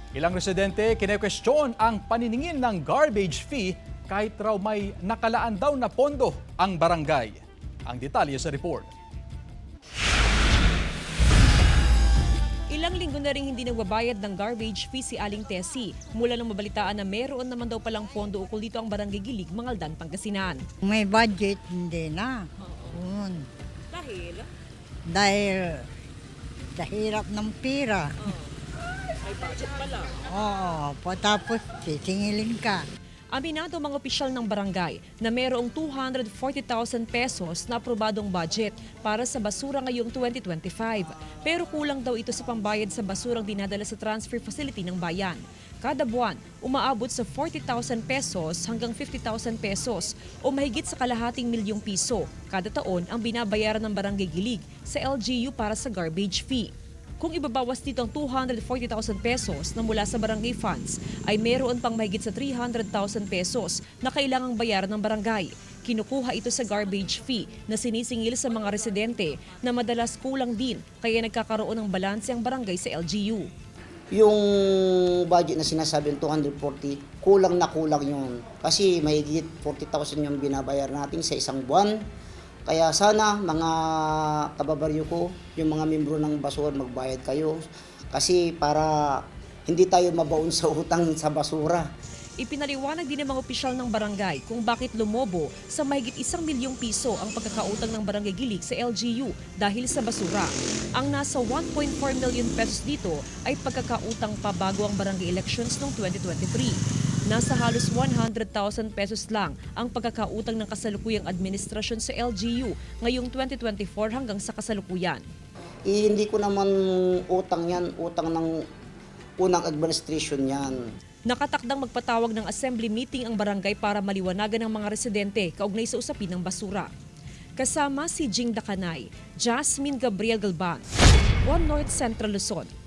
Ilang residente kine-question ang paniningil ng garbage fee kahit raw may nakalaan daw na pondo ang barangay. Ang detalye sa report. Ilang linggo na rin hindi nagbabayad ng garbage fee si Aling Tessie mula nang mabalitaan na meron naman daw palang pondo ukol dito ang Barangay Gilig, Mangaldan, Pangasinan. May budget, hindi na. Yun. Dahil sa hirap ng pira. May budget pala. Oo, patapos sisingilin ka. Aminado mga opisyal ng barangay na mayroong 240,000 pesos na aprobadong budget para sa basura ngayong 2025. Pero kulang daw ito sa pambayad sa basurang dinadala sa transfer facility ng bayan. Kada buwan, umaabot sa 40,000 pesos hanggang 50,000 pesos o mahigit sa kalahating milyong piso kada taon ang binabayaran ng Barangay Gilig sa LGU para sa garbage fee. Kung ibabawas dito ang 240,000 pesos na mula sa barangay funds, ay meron pang mahigit sa 300,000 pesos na kailangang bayaran ng barangay. Kinukuha ito sa garbage fee na sinisingil sa mga residente na madalas kulang din kaya nagkakaroon ng balanse ang barangay sa LGU. Yung budget na sinasabi ng 240, kulang na kulang yun. Kasi mahigit 40,000 yung binabayar natin sa isang buwan. Kaya sana mga kababaryo ko, yung mga membro ng basura magbayad kayo. Kasi para hindi tayo mabaon sa utang sa basura. Ipinaliwanag din ng mga opisyal ng barangay kung bakit lumobo sa mahigit 1 milyong piso ang pagkakautang ng Barangay Gilig sa LGU dahil sa basura. Ang nasa 1.4 million pesos dito ay pagkakautang pa bago ang barangay elections noong 2023. Nasa halos 100,000 pesos lang ang pagkakautang ng kasalukuyang administrasyon sa LGU ngayong 2024 hanggang sa kasalukuyan. Hindi ko naman utang yan, utang ng unang administration yan. Nakatakdang magpatawag ng assembly meeting ang barangay para maliwanagan ng mga residente kaugnay sa usapin ng basura. Kasama si Jing Dakanay, Jasmine Gabriel Galban, One North Central Luzon.